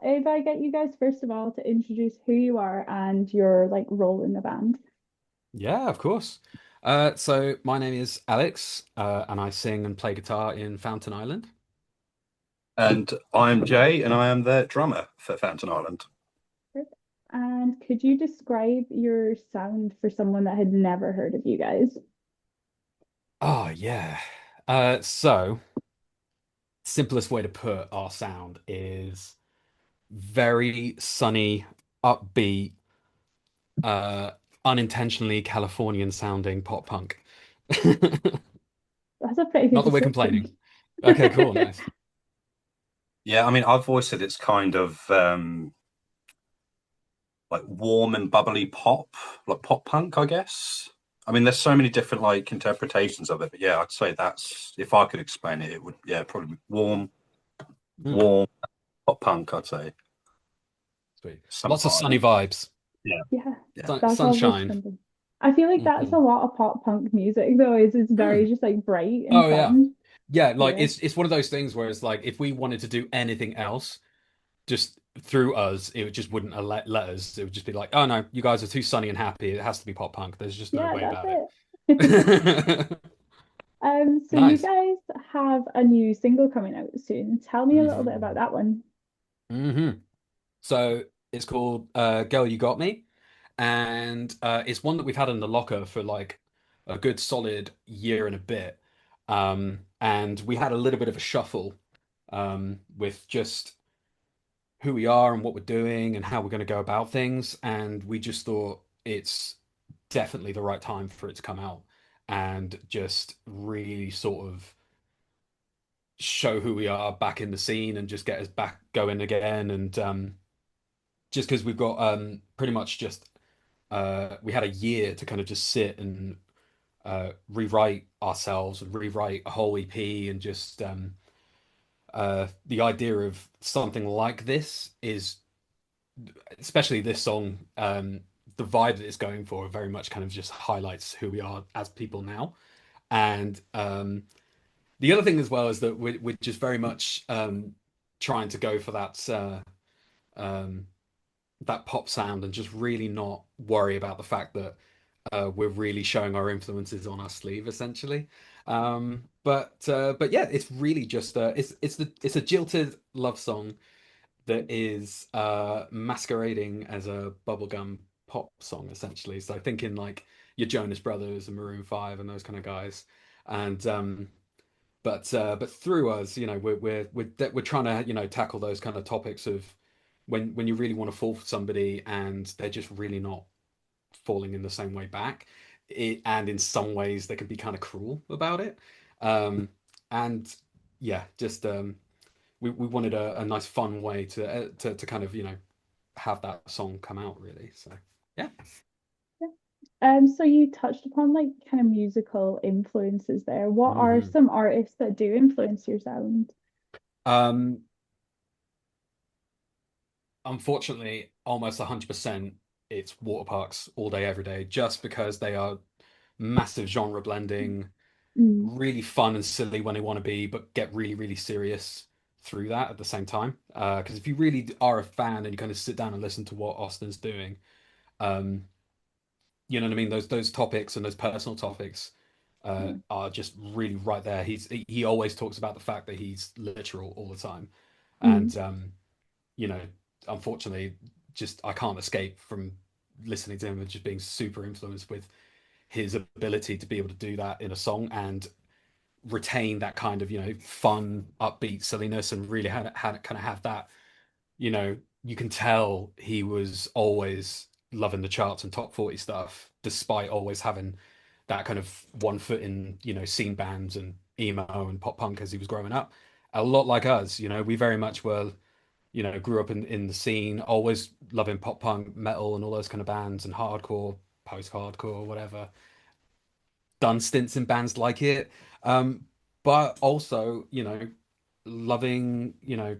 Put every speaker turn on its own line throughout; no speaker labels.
if I get you guys first of all to introduce who you are and your like role in the band.
Yeah, of course. So my name is Alex, and I sing and play guitar in Fountain Island.
And I'm Jay, and I am the drummer for Fountain Island.
And could you describe your sound for someone that had never heard of you guys?
Oh yeah. So simplest way to put our sound is very sunny, upbeat, uh, unintentionally Californian sounding pop punk.
That's a pretty good
Not that we're
description.
complaining. Okay, cool, nice.
Yeah, I mean, I've always said it's kind of like warm and bubbly pop, like pop punk, I guess. I mean, there's so many different like interpretations of it, but yeah, I'd say that's if I could explain it, it would yeah probably be
Hmm,
warm pop punk. I'd say
sweet.
some
Lots of
vibe.
sunny vibes.
Yeah,
Yeah,
yeah.
that's always
Sunshine.
something. I feel like that's
Hmm.
a lot of pop punk music though, is it's
Hmm.
very just like bright and
Oh yeah.
fun.
Yeah, like
Yeah.
it's one of those things where it's like if we wanted to do anything else, just through us, it would just wouldn't let us. It would just be like, oh no, you guys are too sunny and happy. It has to be pop punk. There's just no
Yeah,
way
that's
about
it.
it.
So you
Nice.
guys have a new single coming out soon. Tell me a little bit about
Hmm.
that one.
Hmm. So it's called Girl You Got Me, and it's one that we've had in the locker for like a good solid year and a bit. And we had a little bit of a shuffle with just who we are and what we're doing and how we're going to go about things. And we just thought it's definitely the right time for it to come out and just really sort of show who we are back in the scene and just get us back going again. And just because we've got pretty much just we had a year to kind of just sit and rewrite ourselves and rewrite a whole EP and just the idea of something like this is especially this song, the vibe that it's going for very much kind of just highlights who we are as people now. And the other thing as well is that we're just very much trying to go for um, that pop sound and just really not worry about the fact that we're really showing our influences on our sleeve, essentially. But yeah, it's really just it's a jilted love song that is masquerading as a bubblegum pop song essentially. So thinking like your Jonas Brothers and Maroon 5 and those kind of guys. And but through us, you know, we're trying to, you know, tackle those kind of topics of when you really want to fall for somebody and they're just really not falling in the same way back. And in some ways they can be kind of cruel about it. Um and yeah, just we wanted a nice fun way to kind of, you know, have that song come out really. So yeah.
Yeah. So you touched upon like kind of musical influences there. What are
Hmm.
some artists that do influence your sound?
Um, Unfortunately, almost 100% it's water parks all day, every day, just because they are massive genre blending,
Mm,
really fun and silly when they want to be, but get really, really serious through that at the same time. Because if you really are a fan and you kind of sit down and listen to what Austin's doing, um, you know what I mean? Those topics and those personal topics
yeah.
are just really right there. He always talks about the fact that he's literal all the time,
Mm,
and you know, unfortunately, just I can't escape from listening to him and just being super influenced with his ability to be able to do that in a song and retain that kind of, you know, fun, upbeat silliness and really had kind of have that, you know, you can tell he was always loving the charts and top 40 stuff, despite always having that kind of one foot in, you know, scene bands and emo and pop punk as he was growing up. A lot like us, you know, we very much were, you know, grew up in the scene, always loving pop punk, metal, and all those kind of bands and hardcore, post-hardcore, whatever. Done stints in bands like it, um, but also, you know, loving, you know,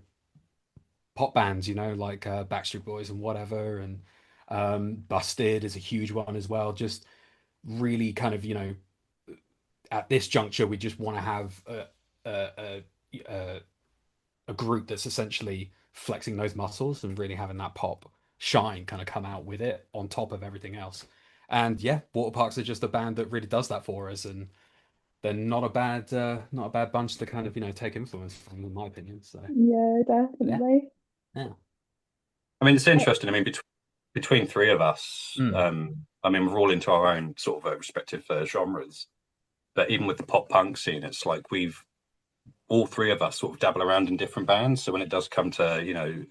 pop bands, you know, like Backstreet Boys and whatever, and Busted is a huge one as well. Just really kind of, you know, at this juncture, we just want to have a, a a group that's essentially flexing those muscles and really having that pop shine kind of come out with it on top of everything else. And yeah, Water Parks are just a band that really does that for us, and they're not a bad bunch to kind of take influence from, in my opinion. So
Yeah,
yeah,
definitely.
yeah.
I mean, it's
Uh,
interesting. I mean, between three of us,
Mm,
I mean, we're all into our own sort of respective genres. But even with the pop punk scene, it's like we've all three of us sort of dabble around in different bands. So when it does come to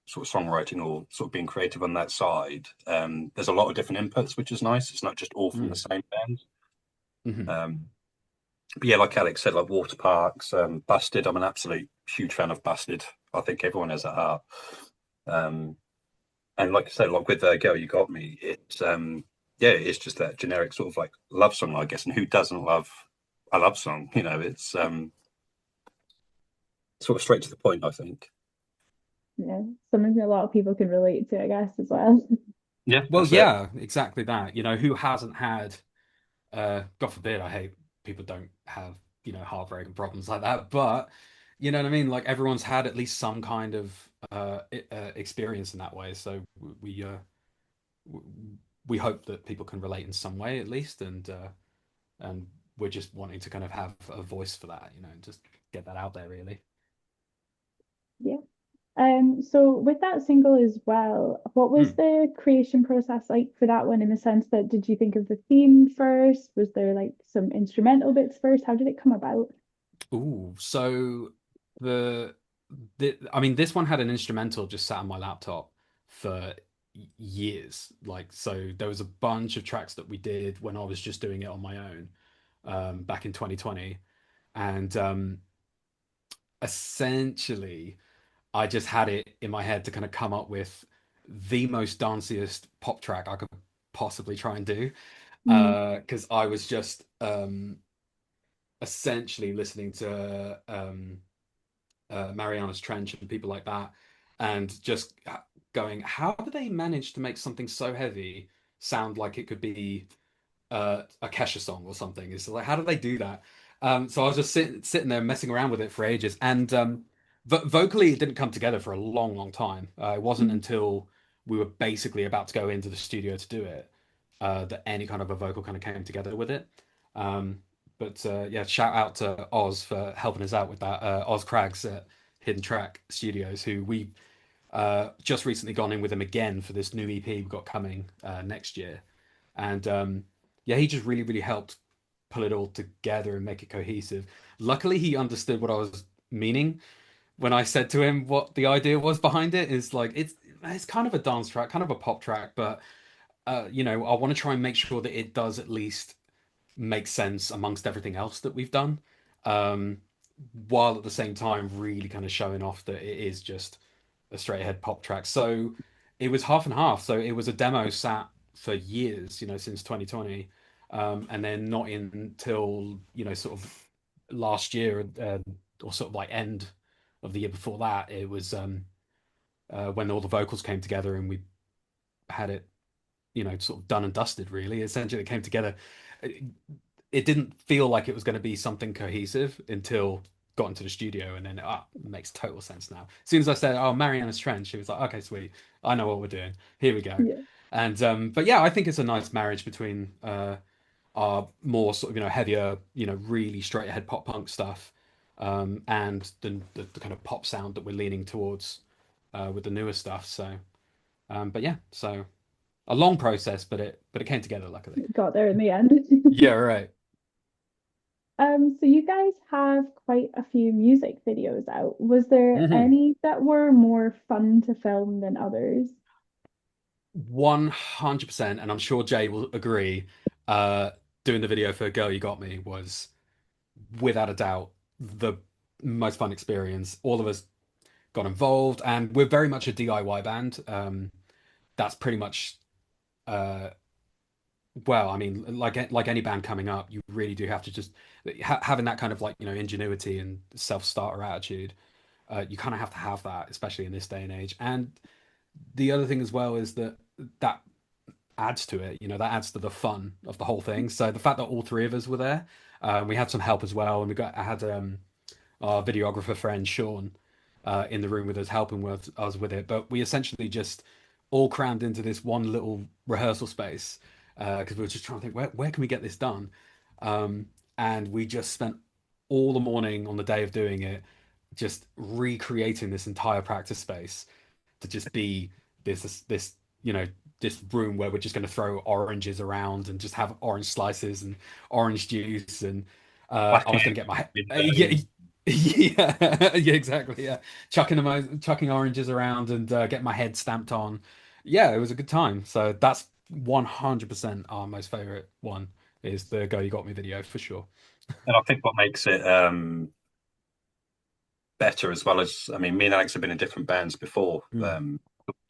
sort of songwriting or sort of being creative on that side, there's a lot of different inputs, which is nice. It's not just all from the
mm,
same band.
mhm.
Um, but yeah, like Alex said, like Water Parks, Busted. I'm an absolute huge fan of Busted. I think everyone has at heart. Um, and like I said, like with Girl You Got Me, it's yeah, it's just that generic sort of like love song, I guess. And who doesn't love a love song? It's sort of straight to the point, I think.
yeah, something a lot of people can relate to, I guess, as well.
Yeah,
Well,
that's it.
yeah, exactly that. Who hasn't had, God forbid, I hate people don't have, heartbreak and problems like that, but you know what I mean? Like everyone's had at least some kind of experience in that way. So w- we hope that people can relate in some way at least, and we're just wanting to kind of have a voice for that, and just get that out there really.
Yeah. So with that single as well, what was
Hmm.
the creation process like for that one in the sense that did you think of the theme first? Was there like some instrumental bits first? How did it come about?
Ooh, so the I mean, this one had an instrumental just sat on my laptop for years. Like, so there was a bunch of tracks that we did when I was just doing it on my own, back in 2020, and essentially, I just had it in my head to kind of come up with the most danciest pop track I could possibly try and do,
Mm,
because I was just essentially listening to Mariana's Trench and people like that, and just going, how do they manage to make something so heavy sound like it could be a Kesha song or something? It's like, how do they do that? So I was just sitting there messing around with it for ages, and vocally, it didn't come together for a long, long time. It wasn't
mm.
until we were basically about to go into the studio to do it that any kind of a vocal kind of came together with it. Um, but yeah, shout out to Oz for helping us out with that. Oz Craggs at Hidden Track Studios, who we just recently gone in with him again for this new EP we've got coming next year. And yeah, he just really, really helped pull it all together and make it cohesive. Luckily, he understood what I was meaning when I said to him what the idea was behind it. Is like it's kind of a dance track, kind of a pop track, but I want to try and make sure that it does at least make sense amongst everything else that we've done, um, while at the same time really kind of showing off that it is just a straight ahead pop track. So it was half and half. So it was a demo sat for years, since 2020, and then not until sort of last year, or sort of like end of the year before that, it was when all the vocals came together and we had it sort of done and dusted, really. Essentially, it came together. It, it didn't feel like it was going to be something cohesive until got into the studio, and then it makes total sense now. As soon as I said, "Oh, Mariana's Trench," she was like, "Okay, sweet, I know what we're doing. Here we go."
Yeah.
And but yeah, I think it's a nice marriage between our more sort of heavier, really straight ahead pop punk stuff, and the kind of pop sound that we're leaning towards with the newer stuff. So, but yeah, so a long process, but it came together luckily.
Got there in the end.
Yeah, right.
So you guys have quite a few music videos out. Was there
Hmm.
any that were more fun to film than others?
100%, and I'm sure Jay will agree. Uh, Doing the video for "Girl You Got Me" was without a doubt the most fun experience. All of us got involved, and we're very much a DIY band. That's pretty much uh, well, I mean, like any band coming up, you really do have to just having that kind of like ingenuity and self-starter attitude. You kind of have to have that, especially in this day and age. And the other thing as well is that adds to it. That adds to the fun of the whole thing. So the fact that all three of us were there, we had some help as well, and I had our videographer friend Sean in the room with us, helping with us with it. But we essentially just all crammed into this one little rehearsal space because we were just trying to think where can we get this done, um, and we just spent all the morning on the day of doing it, just recreating this entire practice space to just be this you know this room where we're just going to throw oranges around and just have orange slices and orange juice and I
Whacking
was
it
going to get my
with
yeah
burgers.
yeah yeah exactly yeah chucking oranges around and getting my head stamped on. Yeah, it was a good time. So that's 100% our most favorite one is the Go You Got Me video for sure.
And I think what makes it better, as well as, I mean, me and Alex have been in different bands before,
Mm.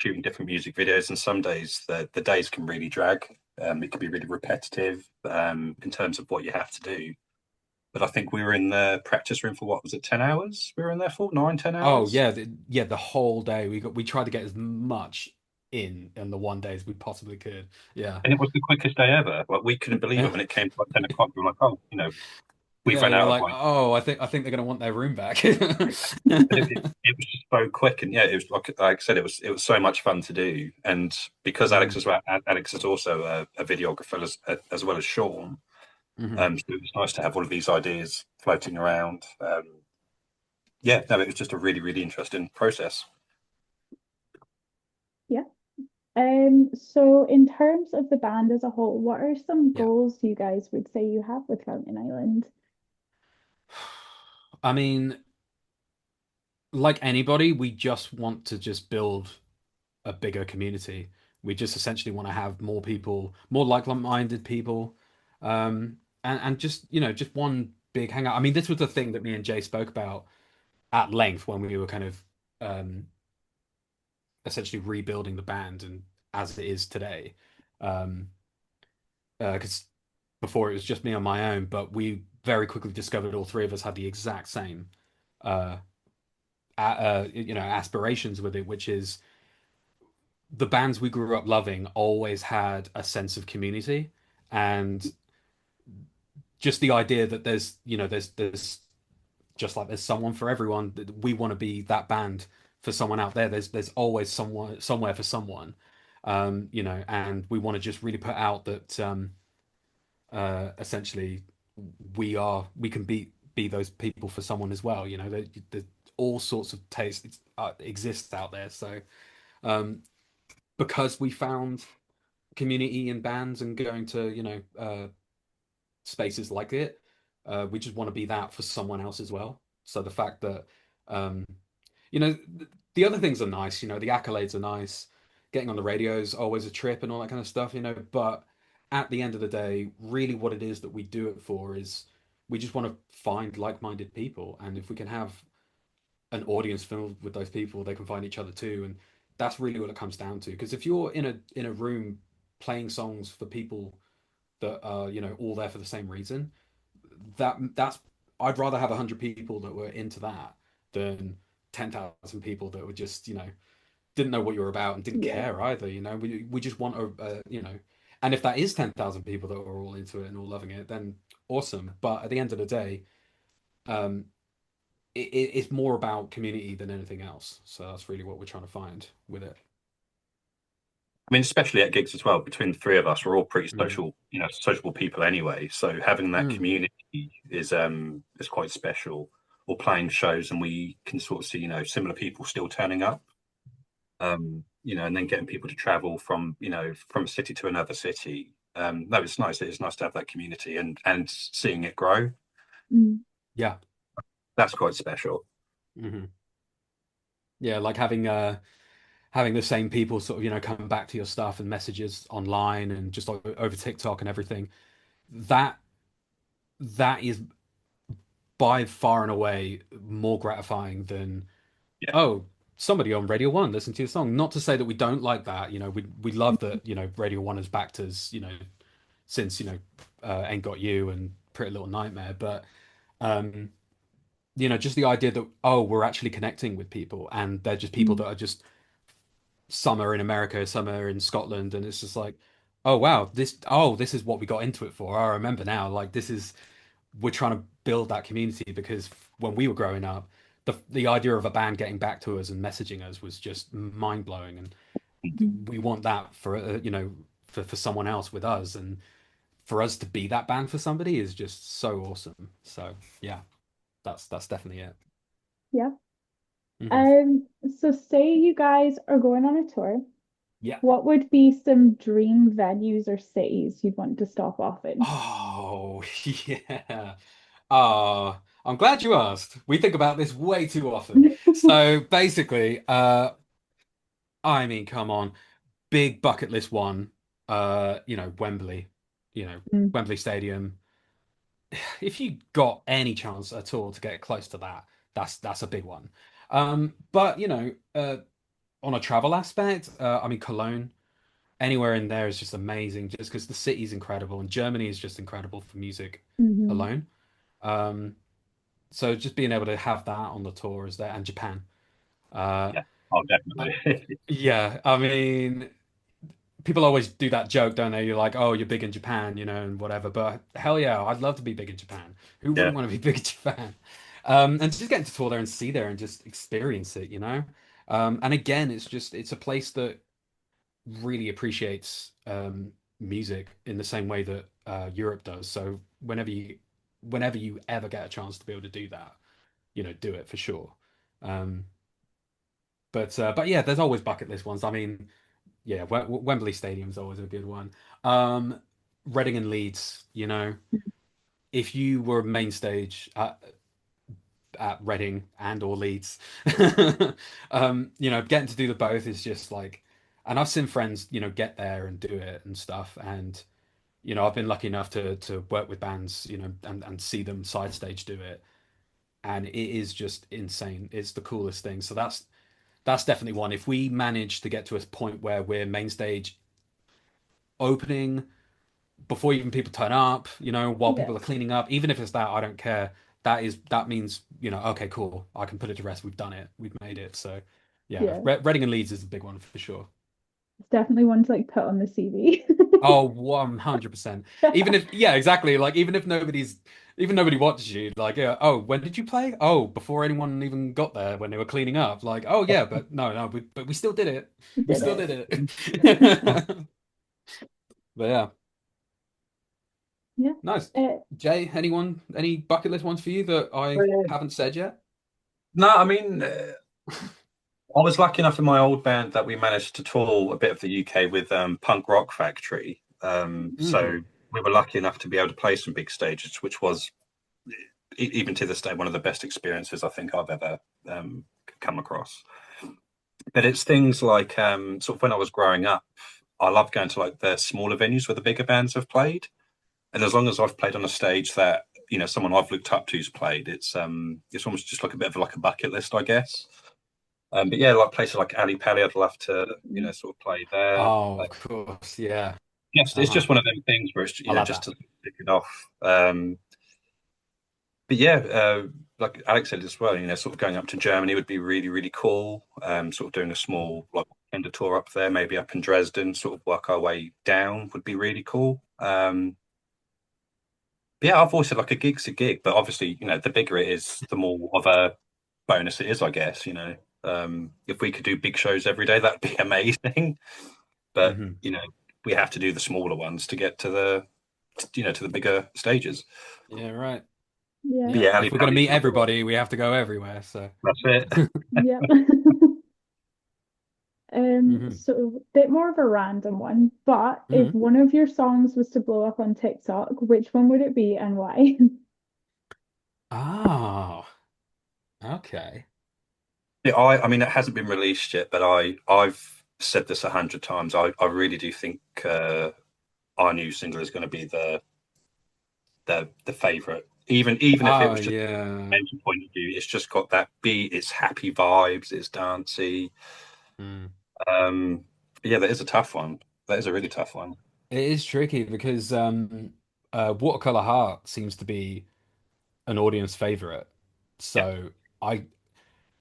shooting different music videos, and some days the days can really drag. It can be really repetitive in terms of what you have to do. But I think we were in the practice room for, what was it, 10 hours? We were in there for nine, ten
Oh
hours.
yeah, the whole day we tried to get as much in the one day as we possibly could. Yeah.
And it was the quickest day ever. Like, we couldn't believe it
Yeah.
when it came to like 10 o'clock. We were like, oh, we've
Yeah,
run
you're
out of
like,
like.
"Oh, I think they're going to want their room back."
But it was just so quick, and yeah, it was like I said, it was so much fun to do. And because
Mm,
Alex is also a videographer as well as Sean.
mhm.
So it was nice to have all of these ideas floating around. Yeah, no, it was just a really, really interesting process.
Yeah. So in terms of the band as a whole, what are some
Yeah.
goals you guys would say you have with Fountain Island?
I mean, like anybody, we just want to just build a bigger community. We just essentially want to have more people, more like-minded people, and just just one big hangout. I mean, this was the thing that me and Jay spoke about at length when we were kind of um, essentially rebuilding the band and as it is today. Um, because before it was just me on my own, but we very quickly discovered all three of us had the exact same uh, aspirations with it, which is the bands we grew up loving always had a sense of community and just the idea that there's just like there's someone for everyone that we want to be that band for someone out there. There's always someone somewhere for someone, and we want to just really put out that essentially we can be those people for someone as well. The all sorts of tastes exists out there. So um, because we found community in bands and going to spaces like it, we just want to be that for someone else as well. So the fact that um, the other things are nice. The accolades are nice. Getting on the radio is always a trip and all that kind of stuff. But at the end of the day, really what it is that we do it for is we just want to find like-minded people, and if we can have an audience filled with those people, they can find each other too, and that's really what it comes down to. Because if you're in a room playing songs for people that are all there for the same reason, that's I'd rather have 100 people that were into that than 10,000 people that were just didn't know what you were about and didn't
Yeah.
care either. We just want and if that is 10,000 people that are all into it and all loving it, then awesome. But at the end of the day, um, it's more about community than anything else. So that's really what we're trying to find with it.
I mean, especially at gigs as well. Between the three of us, we're all pretty
Mm.
social, sociable people anyway. So having that
Mm.
community is quite special. Or playing shows, and we can sort of see, similar people still turning up. And then getting people to travel from a city to another city. No, it's nice. It is nice to have that community and seeing it grow.
Mm.
Yeah.
That's quite special.
Hmm. Yeah, like having the same people sort of come back to your stuff and messages online and just over TikTok and everything. That that is by far and away more gratifying than,
Yeah.
oh, somebody on Radio One listened to your song. Not to say that we don't like that. We love that, Radio One has backed us, since, Ain't Got You and Pretty Little Nightmare. But um, just the idea that, oh, we're actually connecting with people and they're just people
Mm.
that are just some are in America, some are in Scotland, and it's just like, oh wow, this is what we got into it for. I remember now. Like we're trying to build that community because when we were growing up, the idea of a band getting back to us and messaging us was just mind blowing, and
Mm.
we want that for for someone else with us, and for us to be that band for somebody is just so awesome. So yeah, that's definitely it.
Yeah.
Hmm.
Um, so say you guys are going on a tour.
Yeah.
What would be some dream venues or cities you'd want to stop off in?
Oh, yeah. I'm glad you asked. We think about this way too often. So basically, I mean, come on, big bucket list one, Wembley,
Mm,
Wembley Stadium. If you got any chance at all to get close to that, that's a big one. But on a travel aspect, I mean, Cologne, anywhere in there is just amazing, just because the city's incredible and Germany is just incredible for music
mhm.
alone. Um, so just being able to have that on the tour is there, and Japan. Uh,
Yeah. Oh,
uh,
definitely.
yeah, I mean, people always do that joke, don't they? You're like, oh, you're big in Japan, and whatever. But hell yeah, I'd love to be big in Japan. Who
Yeah.
wouldn't want to be big in Japan? And just getting to tour there and see there and just experience it. And again, it's a place that really appreciates music in the same way that Europe does. So whenever you ever get a chance to be able to do that, do it for sure. Um, but yeah, there's always bucket list ones. I mean, yeah, Wembley Stadium's always a good one. Um, Reading and Leeds, if you were main stage at Reading and or Leeds, getting to do the both is just like, and I've seen friends, get there and do it and stuff, and I've been lucky enough to work with bands, and see them side stage do it, and it is just insane. It's the coolest thing. So that's definitely one. If we manage to get to a point where we're main stage opening before even people turn up, while
Yeah,
people are cleaning up, even if it's that, I don't care. That means, okay, cool. I can put it to rest. We've done it. We've made it. So, yeah,
yeah.
Reading and Leeds is a big one for sure.
It's definitely one to like put on the CV.
Oh, 100%. Even if, yeah, exactly. Like, even nobody watches you. Like, yeah, oh, when did you play? Oh, before anyone even got there, when they were cleaning up. Like, oh yeah, but no, no, but we still did it.
You
We
did
still
it.
did it. But yeah,
Yeah.
nice.
Uh,
Jay, any bucket list ones for you that I haven't said yet?
No, I mean, I was lucky enough in my old band that we managed to tour a bit of the UK with Punk Rock Factory. So
Hmm.
we were lucky enough to be able to play some big stages, which was even to this day one of the best experiences I think I've ever come across. But it's things like sort of when I was growing up, I love going to like the smaller venues where the bigger bands have played, and as long as I've played on a stage that someone I've looked up to's played, it's almost just like a bit of like a bucket list, I guess. But yeah, like places like Ali Pali, I'd love to, sort of play there.
Oh, of course, yeah.
Yes, it's
Uh-huh.
just one of them things where it's
I love
just
that.
to pick it off. But yeah, like Alex said as well, sort of going up to Germany would be really, really cool. Sort of doing a small like end tour up there, maybe up in Dresden, sort of work our way down would be really cool. But yeah, I've always said like a gig's a gig, but obviously, the bigger it is, the more of a bonus it is, I guess. If we could do big shows every day, that'd be amazing. But
Hmm.
we have to do the smaller ones to get to to the bigger stages.
Yeah, right.
yeah.
But
Yeah.
yeah, Ali
If we're gonna
Pali's
meet
another one.
everybody, we have to go everywhere. So.
That's it.
Yeah.
Hmm.
So a bit more of a random one, but if
Hmm.
one of your songs was to blow up on TikTok, which one would it be and why?
Oh, okay.
Yeah, I mean, it hasn't been released yet, but I've said this 100 times. I really do think our new single is going to be the favorite. Even if it
Oh,
was just
yeah.
a mental point of view, it's just got that beat. It's happy vibes. It's dancey.
Mm.
Um, but yeah, that is a tough one. That is a really tough one.
It is tricky because Watercolor Heart seems to be an audience favorite.
Yeah,
So I,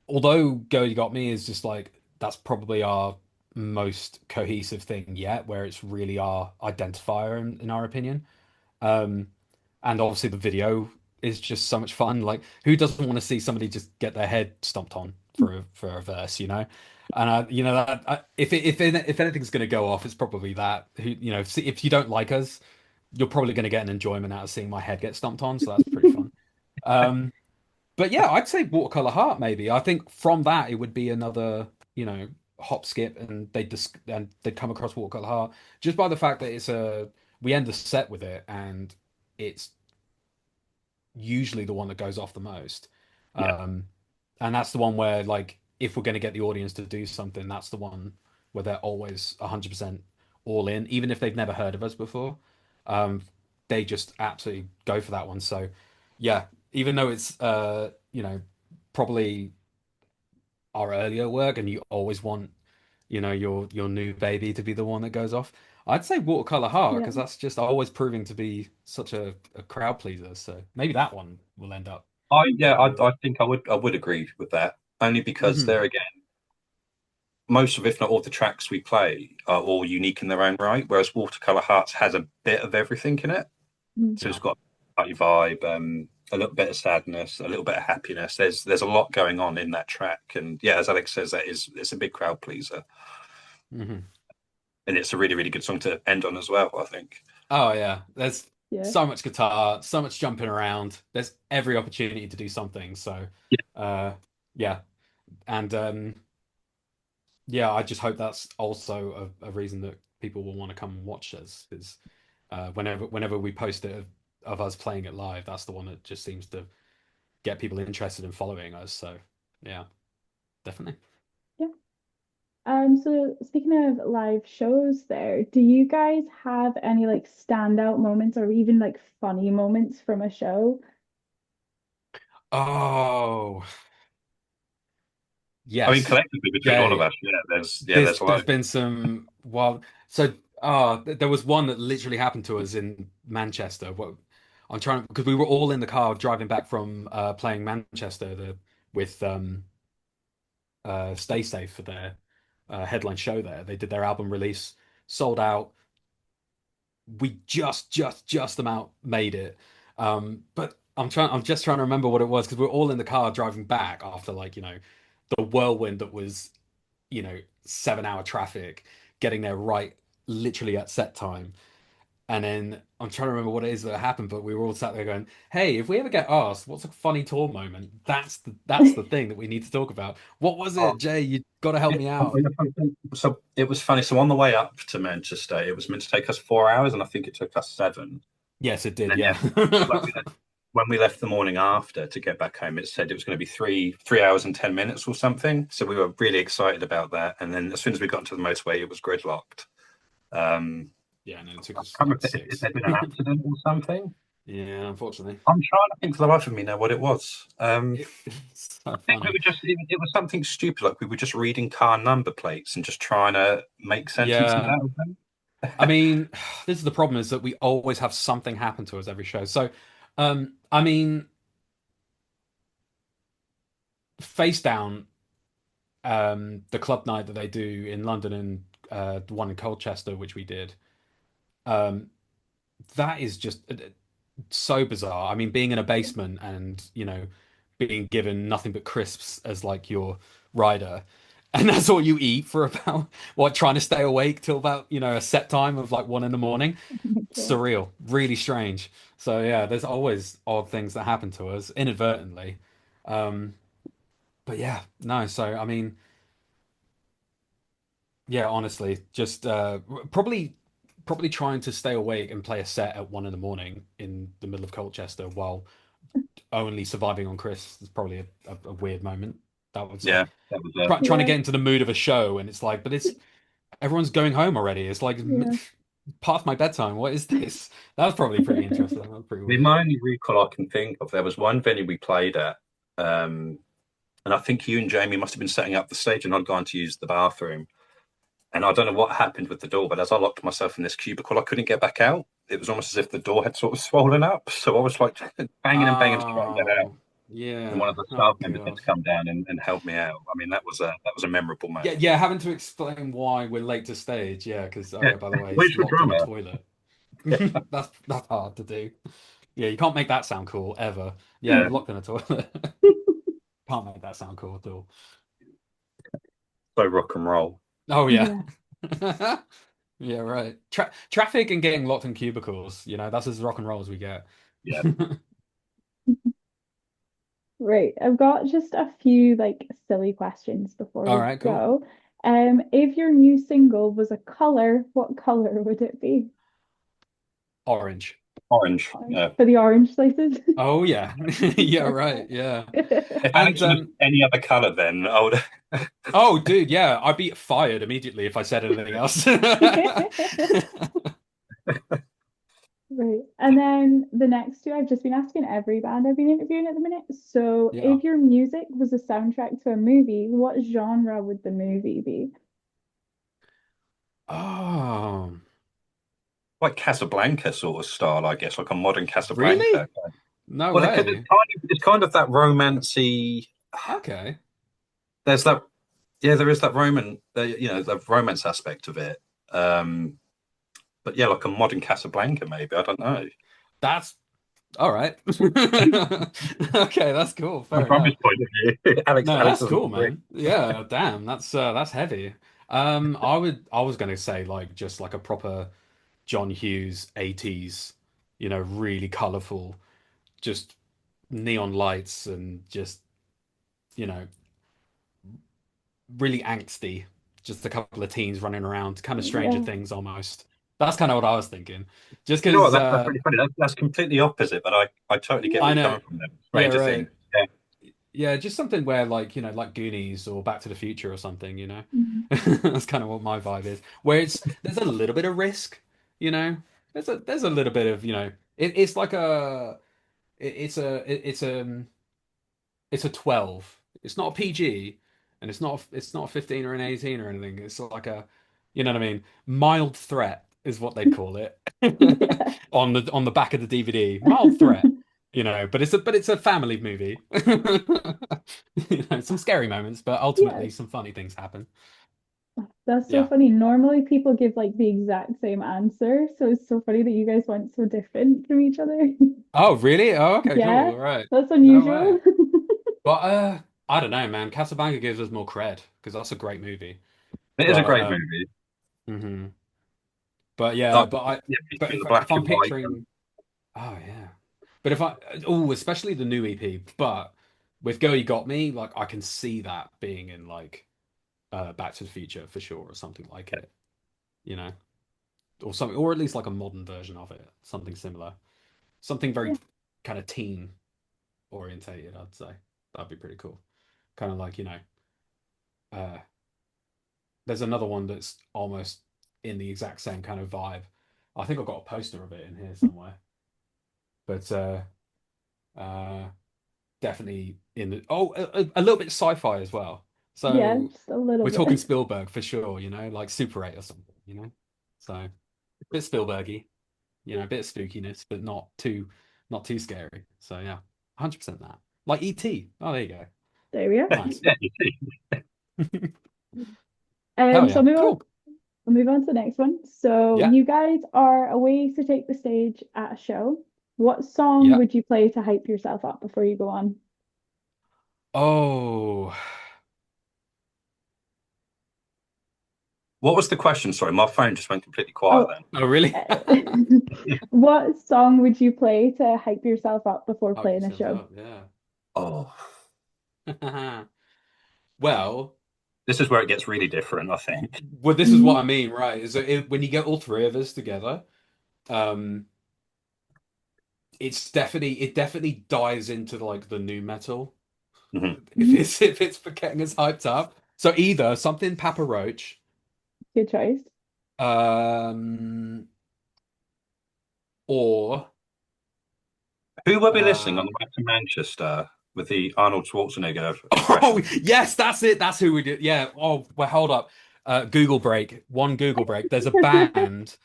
although Girl You Got Me is just like that's probably our most cohesive thing yet, where it's really our identifier in our opinion. Um, and obviously the video. is just so much fun. Like, who doesn't want to see somebody just get their head stomped on for a verse, you know? And if anything's going to go off, it's probably that. Who, if you don't like us, you're probably going to get an enjoyment out of seeing my head get stomped on. So that's pretty fun. Um, but yeah, I'd say Watercolor Heart maybe. I think from that it would be another, hop skip, and they'd come across Watercolor Heart just by the fact that we end the set with it, and it's usually the one that goes off the most.
Yeah.
Um, and that's the one where, like, if we're going to get the audience to do something, that's the one where they're always 100% all in, even if they've never heard of us before. Um, they just absolutely go for that one. So, yeah, even though it's probably our earlier work, and you always want, your new baby to be the one that goes off. I'd say Watercolor Heart,
Yeah.
because that's just always proving to be such a crowd pleaser. So maybe that one will end up
I
being.
I think I would agree with that, only because
Mhm.
there again, most of, if not all, the tracks we play are all unique in their own right, whereas Watercolor Hearts has a bit of everything in it.
Mm.
So
Yeah.
it's got a party vibe, a little bit of sadness, a little bit of happiness. There's a lot going on in that track, and yeah, as Alex says, it's a big crowd pleaser,
Hmm.
and it's a really really good song to end on as well, I think.
Oh yeah, there's
Yeah.
so much guitar, so much jumping around. There's every opportunity to do something. So,
Yeah,
uh, yeah, and yeah, I just hope that's also a reason that people will want to come and watch us, because whenever we post it of us playing it live, that's the one that just seems to get people interested in following us. So, yeah, definitely.
Yeah. So speaking of live shows there, do you guys have any like standout moments or even like funny moments from a show?
Oh,
I mean
yes.
collectively between all
Yeah,
of us, there's a
there's
lot.
been some wild. So, there was one that literally happened to us in Manchester. What I'm trying, because we were all in the car driving back from playing Manchester with Stay Safe for their headline show there. They did their album release, sold out. We just about made it. But I'm just trying to remember what it was, because we are all in the car driving back after, like, the whirlwind that was, 7 hour traffic, getting there right literally at set time. And then I'm trying to remember what it is that happened, but we were all sat there going, "Hey, if we ever get asked what's a funny tour moment, that's the thing that we need to talk about. What was
Oh,
it, Jay? You got to help
yeah.
me out."
So it was funny. So on the way up to Manchester, it was meant to take us 4 hours, and I think it took us seven.
Yes, it
And
did.
then yeah,
Yeah.
when we left the morning after to get back home, it said it was going to be three hours and 10 minutes or something. So we were really excited about that. And then as soon as we got into the motorway, it was gridlocked.
Yeah, no, it took
I
us
can't
like
remember if
six.
there'd been an accident or something.
Yeah, unfortunately.
I'm trying to think for the life of me now what it was.
It's so
I think we
funny.
were it was something stupid, like we were just reading car number plates and just trying to make sentences
Yeah.
out of them.
I mean, this is the problem, is that we always have something happen to us every show. So, I mean, Face Down, the club night that they do in London, and the one in Colchester, which we did, um, that is just so bizarre. I mean, being in a basement and, being given nothing but crisps as like your rider, and that's all you eat for about what, trying to stay awake till about, a set time of like 1 in the morning.
Oh my God.
Surreal, really strange. So yeah, there's always odd things that happen to us inadvertently. Um, but yeah, no. So I mean, yeah, honestly, just probably trying to stay awake and play a set at 1 in the morning in the middle of Colchester while only surviving on Chris is probably a weird moment. That was
Yeah, that was it.
trying to
Yeah,
get into the mood of a show, and it's like, but it's everyone's going home already. It's like
yeah.
past my bedtime. What is this? That was probably pretty interesting. That was pretty
The
weird.
my only recall I can think of, there was one venue we played at, and I think you and Jamie must have been setting up the stage, and I'd gone to use the bathroom. And I don't know what happened with the door, but as I locked myself in this cubicle, I couldn't get back out. It was almost as if the door had sort of swollen up. So I was like banging and banging to try and get out.
Oh,
And one
yeah.
of the
Oh
staff members had
God.
to come down and help me out. I mean, that was a memorable
Yeah,
moment.
yeah. Having to explain why we're late to stage. Yeah, because, oh
Yeah,
yeah, by the way,
where's
he's
the
locked in the
drummer?
toilet. That's hard to do. Yeah, you can't make that sound cool ever. Yeah,
Yeah,
locked in a toilet. Can't make that sound cool at all.
so rock and roll.
Oh yeah.
Yeah.
Yeah, right. Traffic and getting locked in cubicles, that's as rock and roll as we get.
Yeah.
Right. I've got just a few like silly questions before
All
we
right, cool.
go. If your new single was a color, what color would it be?
Orange.
Orange.
Orange
Yeah.
for the orange slices.
Oh yeah. Yeah, right. Yeah.
If
And
Alex was any other color, then I would.
oh dude, yeah, I'd be fired immediately if I said anything else.
Right. And then the next two, I've just been asking every band I've been interviewing at the minute. So
Yeah.
if your music was a soundtrack to a movie, what genre would the movie be?
Oh,
Like Casablanca sort of style, I guess, like a modern
really?
Casablanca.
No
Well, because
way.
it's kind of that romancy.
Okay.
There's that, yeah, there is that the romance aspect of it. But yeah, like a modern Casablanca, maybe. I don't know.
That's all right. Okay, that's cool. Fair
From his
enough.
point of view,
No,
Alex
that's
doesn't
cool,
agree.
man. Yeah, damn, that's heavy. I was gonna say like just like a proper John Hughes 80s, really colorful, just neon lights and just, you know, really angsty. Just a couple of teens running around, kind of Stranger
Yeah.
Things almost. That's kind of what I was thinking. Just
You know what?
because
That's really funny. That's completely opposite, but I totally get where
I
you're
know,
coming from there.
yeah,
Stranger Things.
right.
Yeah.
Yeah, just something where like, like Goonies or Back to the Future or something.
Mhm.
That's kind of what my vibe is. Where there's a little bit of risk, you know. There's a little bit of, it's like it's a 12. It's not a PG and it's not a 15 or an 18 or anything. It's like you know what I mean? Mild threat is what they'd call it
Yeah.
on the back of the DVD. Mild threat. But it's a family movie. Some scary moments, but
Yeah.
ultimately some funny things happen.
That's so
Yeah.
funny. Normally people give like the exact same answer. So it's so funny that you guys went so different from each other.
Oh, really? Oh, okay,
Yeah,
cool. All right.
that's
No way.
unusual.
But I don't know, man. Casablanca gives us more cred because that's a great movie.
It is a
But
great movie.
mhm. But yeah,
Like,
but I
yeah,
but
between
if
the
if
black
I'm
and white.
picturing, oh yeah. But if I oh, especially the new EP, but with Girl You Got Me, like I can see that being in like Back to the Future for sure or something like it, you know. Or something, or at least like a modern version of it, something similar. Something very
Yeah.
kind of teen orientated, I'd say. That'd be pretty cool. Kind of like, uh there's another one that's almost in the exact same kind of vibe. I think I've got a poster of it in here somewhere. But uh definitely in the a little bit sci-fi as well.
Yeah,
So
just a little
we're talking
bit.
Spielberg for sure, like Super 8 or something. So a bit Spielbergy, a bit of spookiness, but not too scary. So yeah, 100% that. Like E.T. Oh, there you go.
There we are.
Nice.
Yeah, you see.
Hell
So
yeah. Cool.
we'll move on to the next one. So
Yeah.
you guys are away to take the stage at a show. What song
Yeah.
would you play to hype yourself up before you go on?
Oh,
What was the question? Sorry, my phone just went completely quiet
Oh,
then.
oh really?
uh, what song would you play to hype yourself up before
Hype
playing a
yourself
show?
up, yeah.
Oh,
Well,
this is where it gets really different, I think.
well, this is what I
Mhm.
mean, right? Is that when you get all three of us together, um, it definitely dives into like the new metal.
Mhm.
If
Mhm.
it's for getting us hyped up. So either something Papa Roach,
Good choice.
um, or
Who will be listening on
uh,
the way to Manchester with the Arnold Schwarzenegger
oh
impression?
yes, that's it. That's who we do. Yeah. Oh, well, hold up. Google break. One Google break. There's a band.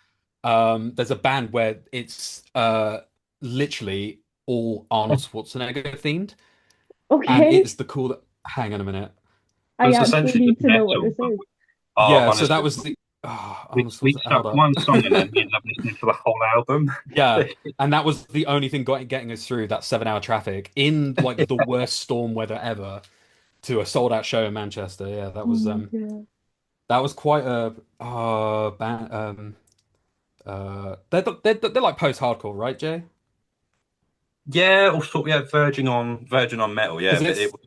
There's a band where it's literally all Arnold Schwarzenegger themed, and
Okay,
it's the cool. Hang on a minute.
So
I
it's
actually
essentially
need
just
to know what
metal,
this
but
is.
oh,
Yeah. So that
honestly,
was the
We
hold
stuck
up.
one song and then we ended up listening to the whole album.
Yeah, and that was the only thing getting us through that 7 hour traffic in like the worst storm weather ever to a sold out show in Manchester. Yeah,
Oh my God.
that was quite a band. They're like post hardcore, right, Jay?
Yeah, or sort yeah, verging on metal. Yeah,
Because
but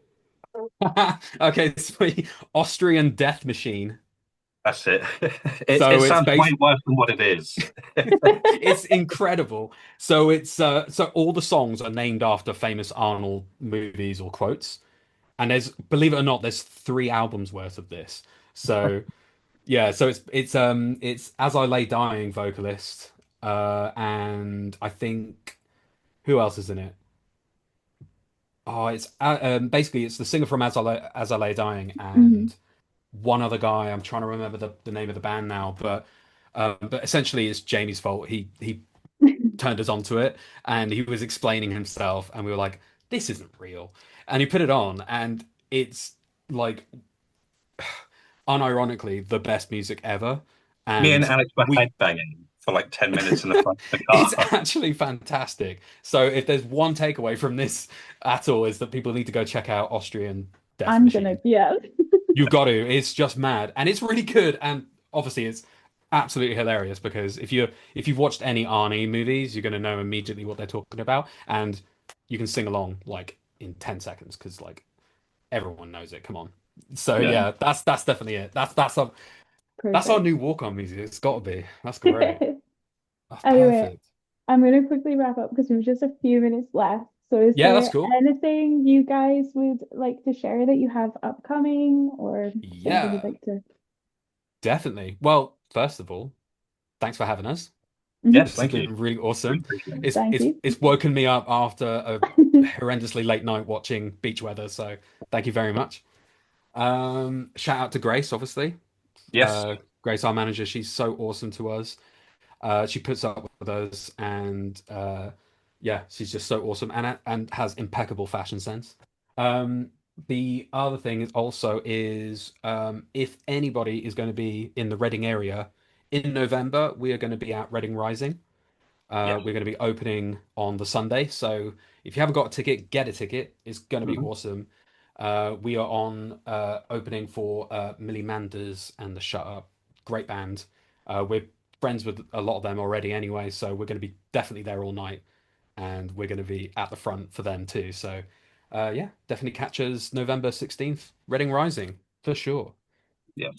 it
it's okay. Sweet Austrian Death Machine.
that's it. It
So it's
sounds way
based.
worse than what it is.
It's incredible. So so all the songs are named after famous Arnold movies or quotes. And there's, believe it or not, there's 3 albums worth of this. So yeah, so it's As I Lay Dying vocalist, and I think who else is in it? Oh, it's basically it's the singer from As I Lay Dying
Mhm.
and one other guy. I'm trying to remember the name of the band now, but essentially it's Jamie's fault. He turned us onto it and he was explaining himself and we were like, this isn't real. And he put it on and it's like unironically the best music ever.
Me and
And
Alex were
we
headbanging for like 10 minutes in the front of the
it's
car.
actually fantastic. So if there's one takeaway from this at all is that people need to go check out Austrian Death
I'm gonna,
Machine.
yeah.
You've got to. It's just mad. And it's really good. And obviously it's absolutely hilarious because if you've watched any Arnie movies, you're gonna know immediately what they're talking about. And you can sing along like in 10 seconds because like everyone knows it. Come on. So
Yeah.
yeah, that's definitely it. That's our
Perfect.
new walk-on music. It's got to be. That's great. That's
Anyway,
perfect.
I'm gonna quickly wrap up because we've just a few minutes left. So is
Yeah, that's
there
cool.
anything you guys would like to share that you have upcoming or just anything you'd
Yeah,
like to?
definitely. Well, first of all, thanks for having us.
Yes,
Mhm.
This has
thank you.
been really
Really
awesome.
appreciate it.
It's
Thank
it's
you.
it's woken me up after a horrendously late night watching beach weather, so thank you very much. Shout out to Grace, obviously.
Yes.
Grace, our manager, she's so awesome to us. She puts up with us, and yeah, she's just so awesome and has impeccable fashion sense. Um, the other thing is also is if anybody is going to be in the Reading area in November, we are going to be at Reading Rising.
Yeah.
We're going to be opening on the Sunday, so if you haven't got a ticket, get a ticket. It's going to be
Mhm.
awesome. We are on opening for Millie Manders and the Shut Up. Great band. We're friends with a lot of them already anyway, so we're going to be definitely there all night, and we're going to be at the front for them too. So, yeah, definitely catch us November 16th, Reading Rising for sure.
Yeah.